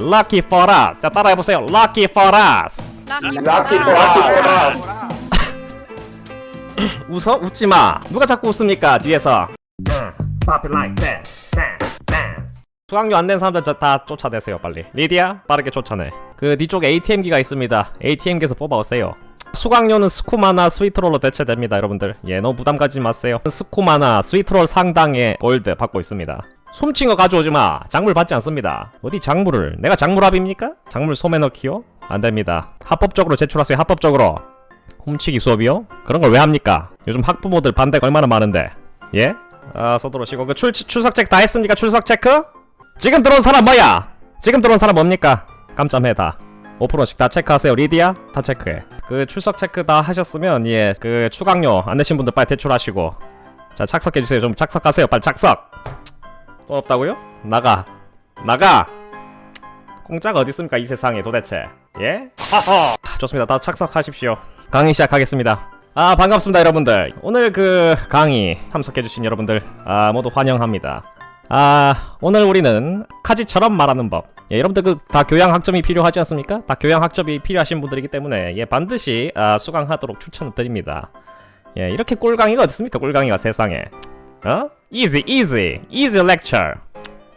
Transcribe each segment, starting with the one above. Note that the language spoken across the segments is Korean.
Lucky for us. 자, 따라해보세요. Lucky for us. Lucky for us. 웃어? 웃지마. 누가 자꾸 웃습니까? 뒤에서. Pop it like dance, dance, dance. 수강료 안 낸 사람들 다 쫓아내세요 빨리. 리디야 빠르게 쫓아내. 그 뒤쪽에 ATM기가 있습니다. ATM기에서 뽑아오세요. 수강료는 스쿠마나 스위트롤로 대체됩니다 여러분들. 예, 너무 부담 가지지 마세요. 스쿠마나 스위트롤 상당의 골드 받고 있습니다. 숨친 거 가져오지마. 작물 받지 않습니다. 어디 작물을. 내가 작물합입니까? 작물 소매 넣기요? 안됩니다. 합법적으로 제출하세요. 합법적으로. 훔치기 수업이요? 그런 걸 왜 합니까? 요즘 학부모들 반대가 얼마나 많은데. 예? 아, 서두르시고. 그 출석 체크 다 했습니까? 출석 체크? 지금 들어온 사람 뭐야? 지금 들어온 사람 뭡니까? 깜짝해 다. 5%씩 다 체크하세요. 리디야? 다 체크해. 그 출석 체크 다 하셨으면 예, 그 추강료 안 내신 분들 빨리 대출하시고. 자, 착석해주세요. 좀 착석하세요. 빨리 착석. 돈 없다고요? 나가. 나가. 공짜가 어디 있습니까 이 세상에 도대체. 예? 좋습니다. 다 착석하십시오. 강의 시작하겠습니다. 아, 반갑습니다 여러분들. 오늘 그 강의 참석해주신 여러분들 모두 환영합니다. 오늘 우리는 카지처럼 말하는 법. 예, 여러분들 그 다 교양 학점이 필요하지 않습니까? 다 교양 학점이 필요하신 분들이기 때문에 예, 반드시 수강하도록 추천을 드립니다. 예, 이렇게 꿀강의가 어디 있습니까? 꿀강의가 세상에. Easy lecture.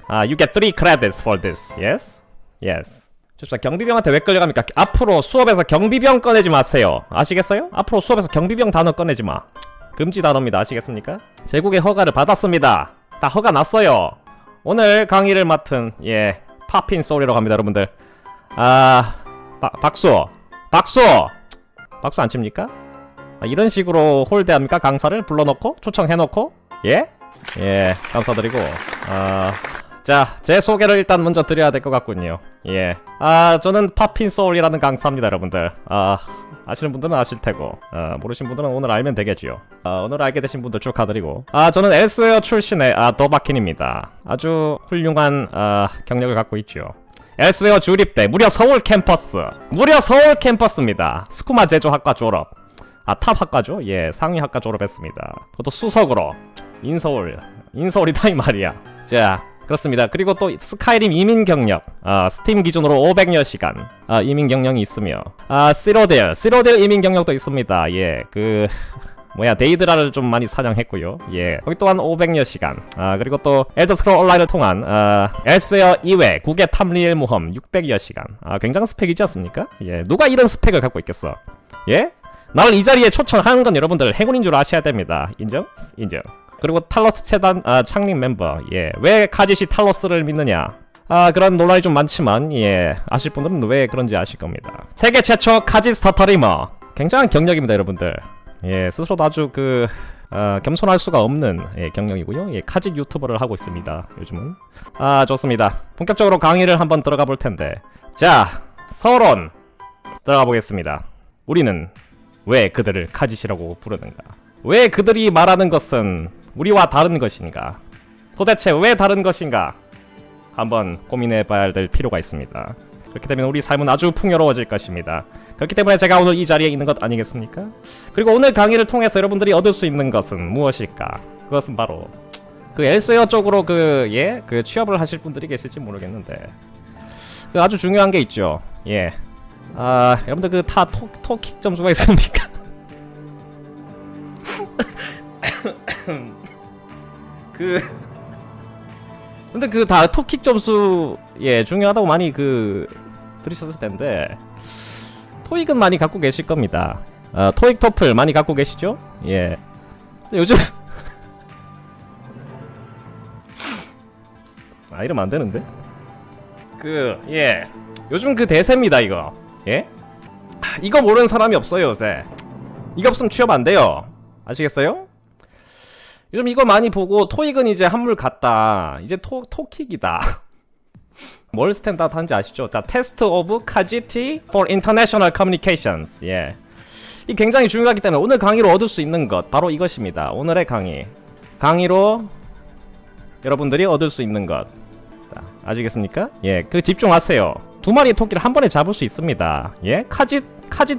You get 3 credits for this. Yes? Yes. 좋습니다. 경비병한테 왜 끌려갑니까? 앞으로 수업에서 경비병 꺼내지 마세요. 아시겠어요? 앞으로 수업에서 경비병 단어 꺼내지 마. 금지 단어입니다. 아시겠습니까? 제국의 허가를 받았습니다. 다 허가 났어요. 오늘 강의를 맡은 예, 팝핀 소울이라고 합니다 여러분들. 박수 안 칩니까? 이런 식으로 홀대합니까? 강사를 불러놓고 초청해놓고. 예? 예, 감사드리고. 자, 제 소개를 일단 먼저 드려야 될 것 같군요. 예. 저는 팝핀 소울이라는 강사입니다 여러분들. 아시는 분들은 아실 테고 모르신 분들은 오늘 알면 되겠지요. 오늘 알게 되신 분들 축하드리고. 저는 엘스웨어 출신의 더바킨입니다. 아주 훌륭한 경력을 갖고 있죠. 엘스웨어 주립대 무려 서울 캠퍼스입니다. 스쿠마 제조학과 졸업. 탑 학과죠. 예, 상위 학과 졸업했습니다. 그것도 수석으로. 인서울이다 이 말이야. 자, 그렇습니다. 그리고 또 스카이림 이민 경력, 스팀 기준으로 500여 시간 이민 경력이 있으며, 시로델 이민 경력도 있습니다. 예, 데이드라를 좀 많이 사냥했고요. 예, 거기 또한 500여 시간. 그리고 또 엘더스크롤 온라인을 통한 엘스웨어 이외 국외 탐리엘 모험 600여 시간. 굉장한 스펙이지 않습니까? 예, 누가 이런 스펙을 갖고 있겠어? 예? 나를 이 자리에 초청하는 건 여러분들 행운인 줄 아셔야 됩니다. 인정? 인정. 그리고 탈러스 재단 창립 멤버. 예, 왜 카짓이 탈러스를 믿느냐? 그런 논란이 좀 많지만 예, 아실 분들은 왜 그런지 아실 겁니다. 세계 최초 카짓 스타터리머. 굉장한 경력입니다 여러분들. 예, 스스로도 아주 겸손할 수가 없는 예, 경력이고요. 예, 카짓 유튜버를 하고 있습니다 요즘은. 좋습니다. 본격적으로 강의를 한번 들어가 볼 텐데, 자, 서론 들어가 보겠습니다. 우리는 왜 그들을 카짓이라고 부르는가? 왜 그들이 말하는 것은 우리와 다른 것인가? 도대체 왜 다른 것인가? 한번 고민해봐야 될 필요가 있습니다. 그렇기 때문에 우리 삶은 아주 풍요로워질 것입니다. 그렇기 때문에 제가 오늘 이 자리에 있는 것 아니겠습니까? 그리고 오늘 강의를 통해서 여러분들이 얻을 수 있는 것은 무엇일까? 그것은 바로 그 엘스웨어 쪽으로 취업을 하실 분들이 계실지 모르겠는데 아주 중요한 게 있죠. 예. 여러분들 다 토킥 점수가 있습니까? 근데 다 토킥 점수 예, 중요하다고 많이 들으셨을 텐데 토익은 많이 갖고 계실 겁니다. 토익 토플 많이 갖고 계시죠? 예. 요즘 이러면 안 되는데. 예. 요즘 대세입니다 이거. 예? 이거 모르는 사람이 없어요 요새. 이거 없으면 취업 안 돼요. 아시겠어요? 요즘 이거 많이 보고 토익은 이제 한물 갔다. 이제 토킥이다. 뭘 스탠다드 한지 아시죠? 자, 테스트 오브 카지티 for international communications. 예. 이 굉장히 중요하기 때문에 오늘 강의로 얻을 수 있는 것 바로 이것입니다. 오늘의 강의로 여러분들이 얻을 수 있는 것. 자, 아시겠습니까? 예, 집중하세요. 두 마리의 토끼를 한 번에 잡을 수 있습니다. 예, 카짓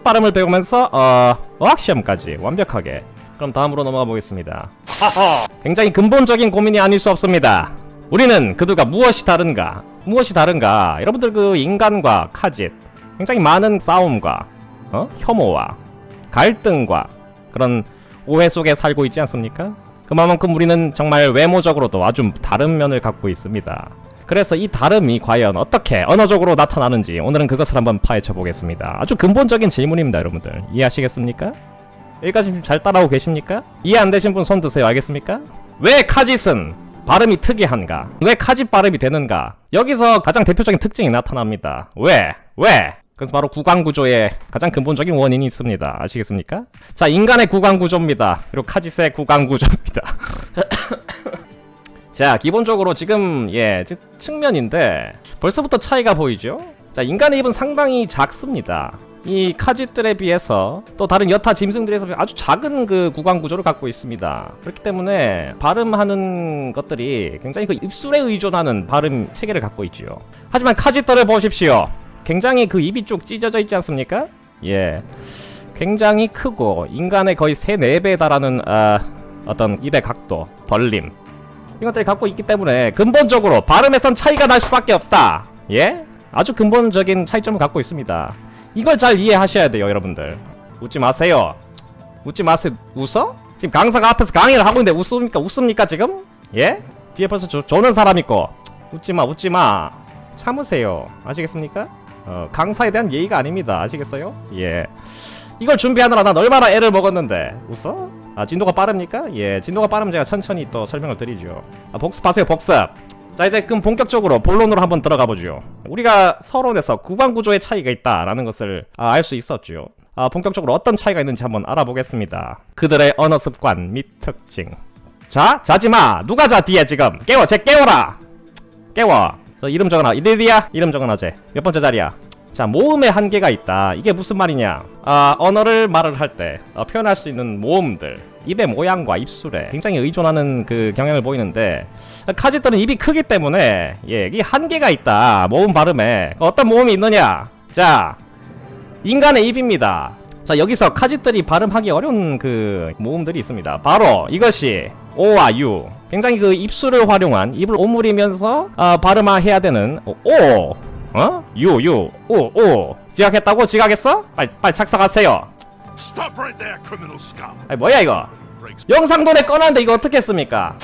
발음을 배우면서 어학 시험까지 완벽하게. 그럼 다음으로 넘어가 보겠습니다. 굉장히 근본적인 고민이 아닐 수 없습니다. 우리는 그들과 무엇이 다른가? 무엇이 다른가? 여러분들 그 인간과 카짓 굉장히 많은 싸움과 혐오와 갈등과 그런 오해 속에 살고 있지 않습니까? 그만큼 우리는 정말 외모적으로도 아주 다른 면을 갖고 있습니다. 그래서 이 다름이 과연 어떻게 언어적으로 나타나는지 오늘은 그것을 한번 파헤쳐 보겠습니다. 아주 근본적인 질문입니다, 여러분들. 이해하시겠습니까? 여기까지 좀 잘 따라오고 계십니까? 이해 안 되신 분 손 드세요. 알겠습니까? 왜 카짓은 발음이 특이한가? 왜 카짓 발음이 되는가? 여기서 가장 대표적인 특징이 나타납니다. 왜? 그래서 바로 구강구조의 가장 근본적인 원인이 있습니다. 아시겠습니까? 자, 인간의 구강구조입니다. 그리고 카짓의 구강구조입니다. 자, 기본적으로 지금 측면인데 벌써부터 차이가 보이죠? 자, 인간의 입은 상당히 작습니다. 이 카짓들에 비해서 또 다른 여타 짐승들에서 아주 작은 그 구강 구조를 갖고 있습니다. 그렇기 때문에 발음하는 것들이 굉장히 그 입술에 의존하는 발음 체계를 갖고 있죠. 하지만 카짓들을 보십시오. 굉장히 그 입이 쭉 찢어져 있지 않습니까? 예, 굉장히 크고 인간의 거의 3-4배에 달하는 어떤 입의 각도, 벌림 이것들이 갖고 있기 때문에 근본적으로 발음에선 차이가 날 수밖에 없다. 예? 아주 근본적인 차이점을 갖고 있습니다. 이걸 잘 이해하셔야 돼요, 여러분들. 웃지 마세요. 웃지 마세요. 웃어? 지금 강사가 앞에서 강의를 하고 있는데 웃습니까 지금? 예? 뒤에 벌써 조는 사람 있고. 웃지마. 참으세요. 아시겠습니까? 강사에 대한 예의가 아닙니다. 아시겠어요? 예. 이걸 준비하느라 난 얼마나 애를 먹었는데. 웃어? 진도가 빠릅니까? 예, 진도가 빠르면 제가 천천히 또 설명을 드리죠. 복습하세요, 복습. 자, 이제 그럼 본격적으로 본론으로 한번 들어가 보죠. 우리가 서론에서 구강구조의 차이가 있다라는 것을 알 수 있었죠. 본격적으로 어떤 차이가 있는지 한번 알아보겠습니다. 그들의 언어 습관 및 특징. 자, 자지마. 누가 자 뒤에 지금. 깨워, 쟤 깨워라. 깨워. 저 이름 적어놔. 이리디야. 이름 적어놔, 쟤. 몇 번째 자리야. 자, 모음의 한계가 있다. 이게 무슨 말이냐? 언어를 말을 할 때 표현할 수 있는 모음들, 입의 모양과 입술에 굉장히 의존하는 그 경향을 보이는데, 카짓들은 입이 크기 때문에 이 한계가 있다. 모음 발음에. 어떤 모음이 있느냐? 자, 인간의 입입니다. 자, 여기서 카짓들이 발음하기 어려운 그 모음들이 있습니다. 바로 이것이 O와 U. 굉장히 그 입술을 활용한, 입을 오므리면서 발음해야 되는 O. 오. 지각했어? 빨리 착석하세요. Stop right there, criminal scum. 아니, 뭐야 이거? 영상도내 꺼놨는데 이거 어떻게 했습니까?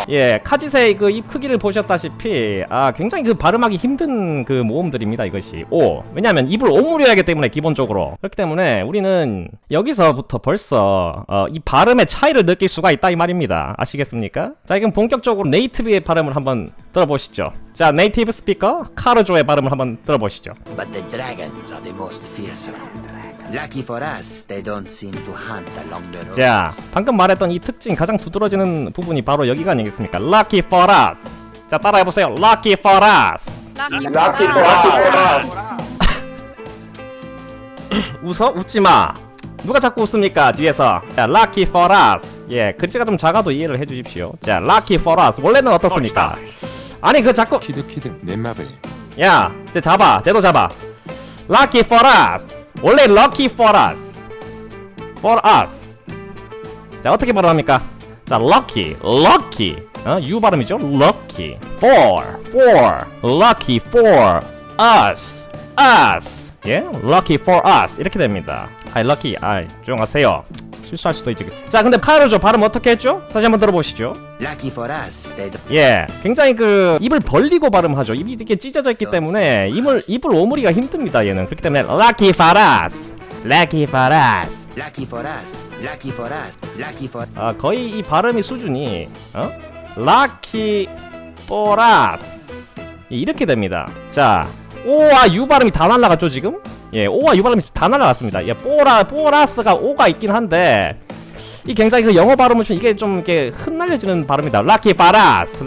예, 카짓의 그 입 크기를 보셨다시피 굉장히 그 발음하기 힘든 그 모음들입니다. 이것이 오. 왜냐하면 입을 오므려야 하기 때문에 기본적으로. 그렇기 때문에 우리는 여기서부터 벌써 이 발음의 차이를 느낄 수가 있다 이 말입니다. 아시겠습니까? 자, 그럼 본격적으로 네이티브의 발음을 한번 들어보시죠. 자, 네이티브 스피커 카르조의 발음을 한번 들어보시죠. But the dragons are the most fearsome. Lucky for us, they don't seem to hunt along the roads. 자, 방금 말했던 이 특징 가장 두드러지는 부분이 바로 여기가 아니겠습니까? Lucky for us. 자, 따라해보세요. Lucky for us. Lucky for us. 웃어? 웃지마. 누가 자꾸 웃습니까? 뒤에서. 자, Lucky for us. 예, 글자가 좀 작아도 이해를 해주십시오. 자, Lucky for us. 원래는 어떻습니까? 아니, 그 자꾸 키드 내 맘을. 야, 쟤 잡아. 쟤도 잡아. Lucky for us. 원래 lucky for us. For us. 자, 어떻게 발음합니까? 자, lucky. U 발음이죠? lucky. For. lucky for us. 예? lucky for us. 이렇게 됩니다. lucky. 조용하세요. 실수할 수도 있지. 자, 근데 카르조 발음 어떻게 했죠? 다시 한번 들어보시죠. Lucky for us, they don't. 예, 굉장히 그 입을 벌리고 발음하죠. 입이 이렇게 찢어져 있기 때문에 입을 오므리기가 힘듭니다. 얘는 그렇기 때문에 lucky for us. Lucky for us. Lucky for us. Lucky for. 거의 이 발음의 수준이 lucky for us 이렇게 됩니다. 자, O와 U 발음이 다 날라갔죠 지금? 예, O와 U 발음이 다 날라갔습니다. 예, 포라스가 O가 있긴 한데 이 굉장히 그 영어 발음은 좀 이게 좀 이렇게 흩날려지는 발음이다. Lucky for us.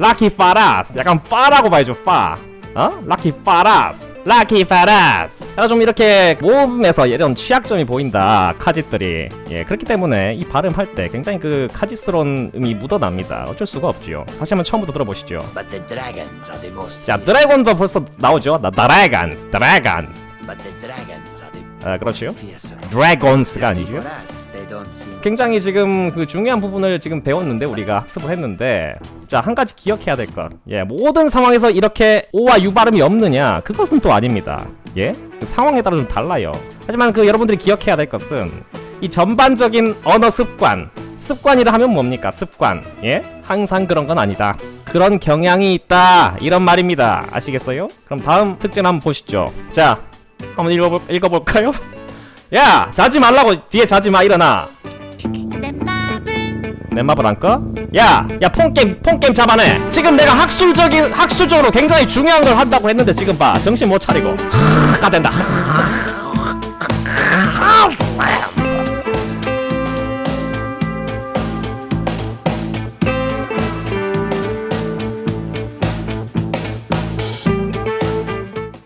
약간 파라고 봐야죠. 파. Lucky for us. 그래서 좀 이렇게 모음에서 이런 취약점이 보인다. 카짓들이. 예, 그렇기 때문에 이 발음할 때 굉장히 그 카짓스러운 음이 묻어납니다. 어쩔 수가 없지요. 다시 한번 처음부터 들어보시죠. But the dragons are the most. 자, 드래곤도 벌써 나오죠. dragons. But the dragons are the 그렇죠. fearsome. dragons가 Lucky 아니죠. for us, they don't seem. 굉장히 지금 그 중요한 부분을 지금 배웠는데 우리가 학습을 했는데 자 한 가지 기억해야 될 것. 예, 모든 상황에서 이렇게 O와 U 발음이 없느냐? 그것은 또 아닙니다. 예, 그 상황에 따라 좀 달라요. 하지만 그 여러분들이 기억해야 될 것은 이 전반적인 언어 습관이라 하면 뭡니까? 습관. 예, 항상 그런 건 아니다. 그런 경향이 있다. 이런 말입니다. 아시겠어요? 그럼 다음 특징 한번 보시죠. 자, 한번 읽어볼까요? 야, 자지 말라고. 뒤에 자지 마. 일어나. 내 맘을 안 꺼? 야, 폰게임 잡아내. 지금 내가 학술적으로 굉장히 중요한 걸 한다고 했는데 지금 봐. 정신 못 차리고. 가 된다.